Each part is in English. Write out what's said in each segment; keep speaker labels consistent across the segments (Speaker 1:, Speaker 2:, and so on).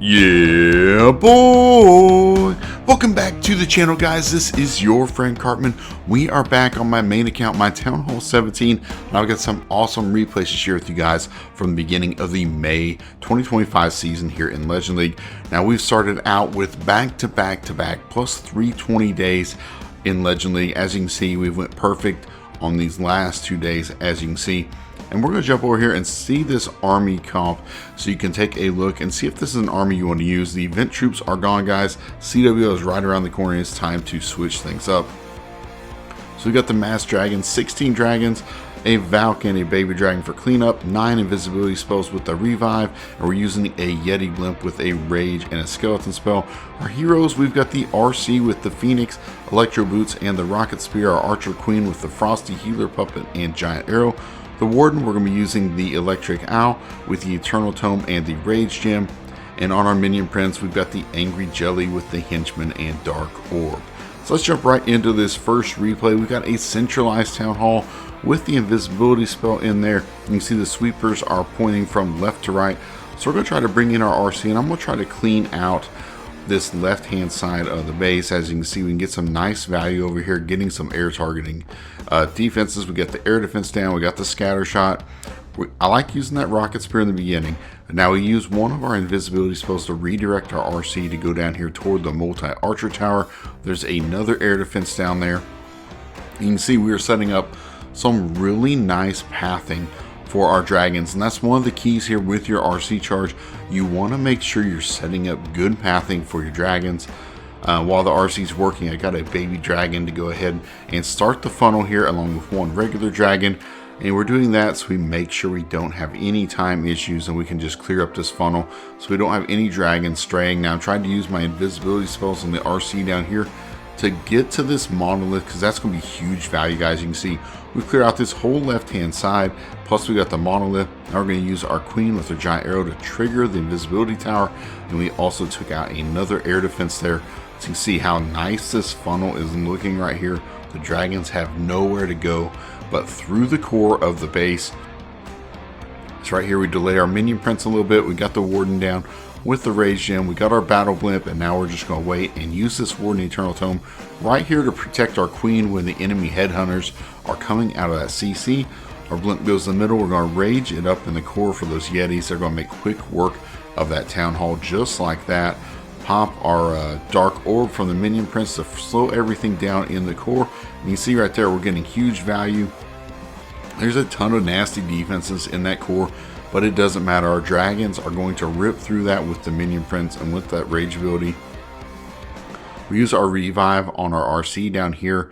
Speaker 1: Yeah, boy! Welcome back to the channel, guys. This is your friend Cartman. We are back on my main account, my Town Hall 17, and I've got some awesome replays to share with you guys from the beginning of the May 2025 season here in Legend League. Now, we've started out with back-to-back plus 320 days in Legend League. As you can see, we went perfect on these last 2 days, as you can see. And we're going to jump over here and see this army comp so you can take a look and see if this is an army you want to use. The event troops are gone, guys. CWL is right around the corner. It's time to switch things up. So we got the mass dragons, 16 dragons, a Valk and a baby dragon for cleanup, 9 invisibility spells with the revive, and we're using a Yeti blimp with a rage and a skeleton spell. Our heroes, we've got the RC with the Phoenix, Electro boots, and the rocket spear. Our archer queen with the frosty healer puppet and giant arrow. The warden, we're going to be using the electric owl with the eternal tome and the rage gem. And on our minion prince, we've got the angry jelly with the henchman and dark orb. So let's jump right into this first replay. We've got a centralized town hall with the invisibility spell in there. You can see the sweepers are pointing from left to right. So we're going to try to bring in our RC, and I'm going to try to clean out this left hand side of the base. As you can see, we can get some nice value over here, getting some air targeting defenses. We got the air defense down, we got the scatter shot. I like using that rocket spear in the beginning. Now we use one of our invisibility spells to redirect our RC to go down here toward the multi-archer tower. There's another air defense down there. You can see we are setting up some really nice pathing for our dragons, and that's one of the keys here with your RC charge. You want to make sure you're setting up good pathing for your dragons. While the RC is working, I got a baby dragon to go ahead and start the funnel here along with one regular dragon, and we're doing that so we make sure we don't have any time issues and we can just clear up this funnel so we don't have any dragons straying. Now I'm trying to use my invisibility spells on the RC down here to get to this monolith, because that's going to be huge value, guys. You can see we clear out this whole left hand side, plus we got the monolith. Now we're going to use our queen with her giant arrow to trigger the invisibility tower, and we also took out another air defense there. So you can see how nice this funnel is looking right here. The dragons have nowhere to go but through the core of the base. So right here we delay our minion prince a little bit. We got the warden down with the rage gem, we got our battle blimp, and now we're just going to wait and use this warden eternal tome right here to protect our queen when the enemy headhunters are coming out of that CC. Our blimp goes in the middle. We're going to rage it up in the core for those yetis. They're going to make quick work of that town hall just like that. Pop our dark orb from the minion prince to slow everything down in the core. And you see right there we're getting huge value. There's a ton of nasty defenses in that core, but it doesn't matter. Our dragons are going to rip through that with the minion prince and with that rage ability. We use our revive on our RC down here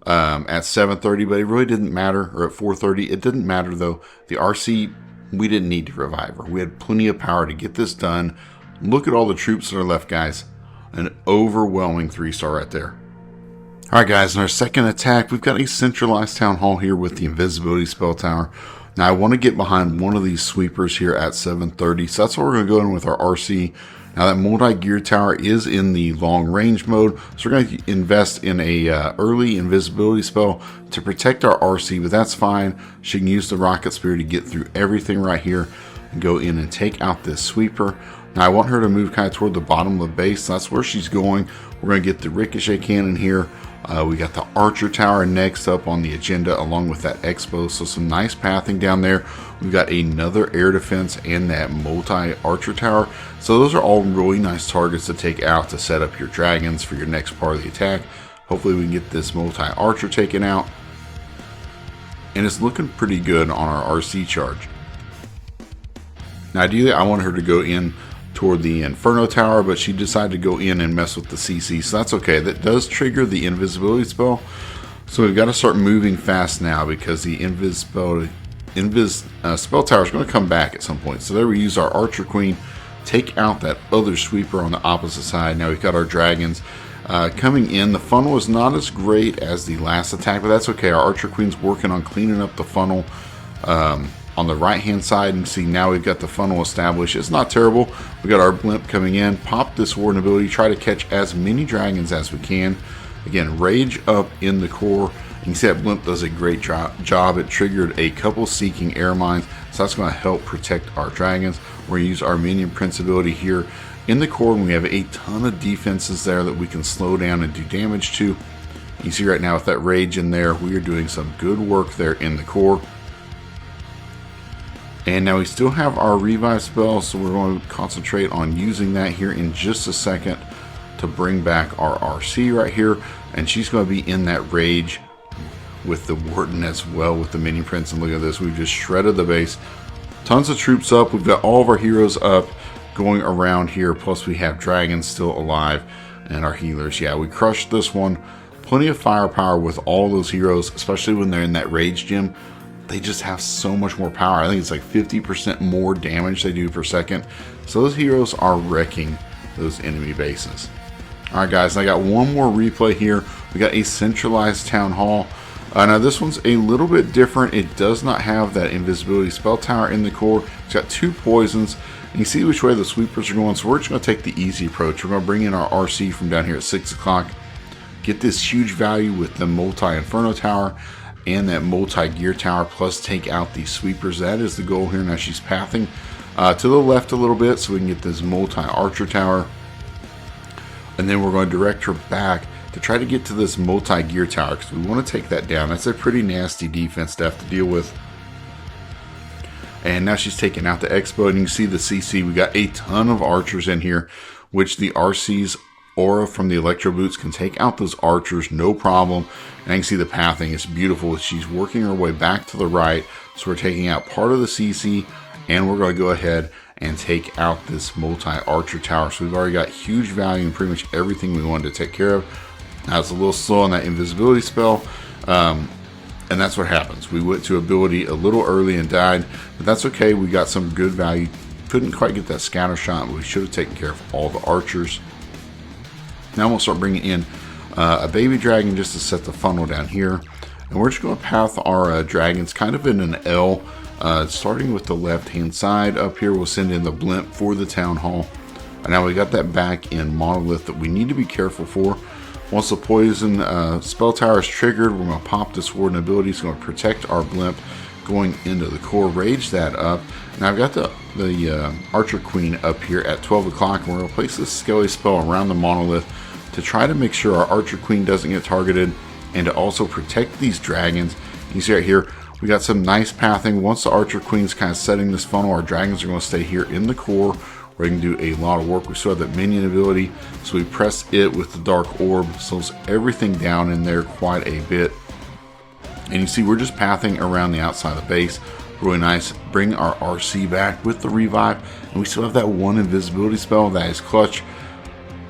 Speaker 1: at 7:30, but it really didn't matter, or at 4:30. It didn't matter though. The RC, we didn't need to revive her. We had plenty of power to get this done. Look at all the troops that are left, guys. An overwhelming 3-star right there. Alright guys, in our second attack, we've got a centralized town hall here with the invisibility spell tower. Now I want to get behind one of these sweepers here at 7:30, so that's where we're going to go in with our RC. Now that multi-gear tower is in the long range mode, so we're going to invest in a early invisibility spell to protect our RC, but that's fine. She can use the rocket spear to get through everything right here and go in and take out this sweeper. Now I want her to move kind of toward the bottom of the base, so that's where she's going. We're going to get the ricochet cannon here. We got the archer tower next up on the agenda along with that expo, so some nice pathing down there. We've got another air defense and that multi-archer tower, so those are all really nice targets to take out to set up your dragons for your next part of the attack. Hopefully we can get this multi-archer taken out, and it's looking pretty good on our RC charge. Now ideally I want her to go in toward the Inferno Tower, but she decided to go in and mess with the CC, so that's okay. That does trigger the invisibility spell, so we've got to start moving fast now because the spell tower is going to come back at some point. So there we use our Archer Queen, take out that other sweeper on the opposite side. Now we've got our dragons coming in. The funnel is not as great as the last attack, but that's okay. Our Archer Queen's working on cleaning up the funnel. On the right hand side, you can see now we've got the funnel established. It's not terrible. We got our blimp coming in, pop this warden ability, try to catch as many dragons as we can. Again, rage up in the core You can see that blimp does a great job. It triggered a couple seeking air mines, so that's going to help protect our dragons. We're going to use our minion prince ability here in the core, and we have a ton of defenses there that we can slow down and do damage to. You see right now with that rage in there, we are doing some good work there in the core. And now we still have our revive spell, so we're going to concentrate on using that here in just a second to bring back our RC right here. And she's going to be in that rage with the warden as well with the minion prince. And look at this, we've just shredded the base. Tons of troops up. We've got all of our heroes up going around here. Plus we have dragons still alive and our healers. Yeah, we crushed this one. Plenty of firepower with all those heroes, especially when they're in that rage gym. They just have so much more power. I think it's like 50% more damage they do per second. So those heroes are wrecking those enemy bases. Alright guys, I got one more replay here. We got a centralized town hall. Now this one's a little bit different. It does not have that invisibility spell tower in the core. It's got 2 poisons. And you see which way the sweepers are going. So we're just going to take the easy approach. We're going to bring in our RC from down here at 6 o'clock. Get this huge value with the multi-inferno tower and that multi-gear tower, plus take out these sweepers. That is the goal here. Now she's pathing to the left a little bit so we can get this multi-archer tower. And then we're going to direct her back to try to get to this multi-gear tower because we want to take that down. That's a pretty nasty defense to have to deal with. And now she's taking out the Expo, and you can see the CC. We got a ton of archers in here, which the RC's aura from the Electro boots can take out those archers, no problem. And I can see the pathing. It's beautiful. She's working her way back to the right. So we're taking out part of the CC, and we're going to go ahead and take out this multi-archer tower. So we've already got huge value in pretty much everything we wanted to take care of. Now it's a little slow on that invisibility spell. And that's what happens. We went to ability a little early and died, but that's okay. We got some good value. Couldn't quite get that scatter shot, but we should have taken care of all the archers. Now we'll start bringing in a baby dragon just to set the funnel down here. And we're just going to path our dragons kind of in an L, starting with the left-hand side. Up here, we'll send in the blimp for the town hall. And now we got that back in monolith that we need to be careful for. Once the poison spell tower is triggered, we're going to pop this warden ability. It's going to protect our blimp going into the core, rage that up. Now I've got the Archer Queen up here at 12 o'clock, and we're going to place this Skelly spell around the monolith to try to make sure our Archer Queen doesn't get targeted and to also protect these dragons. You see right here, we got some nice pathing. Once the Archer Queen's kind of setting this funnel, our dragons are going to stay here in the core, where we can do a lot of work. We still have that minion ability, so we press it with the dark orb, slows everything down in there quite a bit. And you see we're just pathing around the outside of the base. Really nice. Bring our RC back with the revive, and we still have that one invisibility spell that is clutch.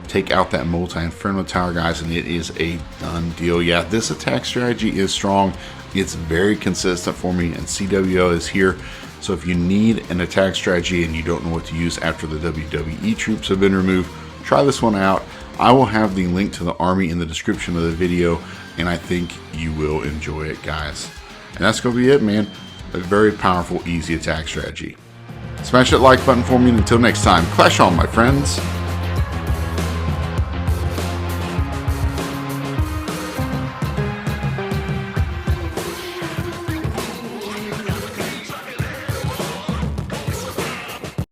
Speaker 1: Take out that multi-inferno tower, guys, and it is a done deal. Yeah, this attack strategy is strong. It's very consistent for me, and CWL is here. So if you need an attack strategy and you don't know what to use after the WWE troops have been removed, try this one out. I will have the link to the army in the description of the video, and I think you will enjoy it, guys. And that's going to be it, man. A very powerful, easy attack strategy. Smash that like button for me, and until next time, clash on, my friends.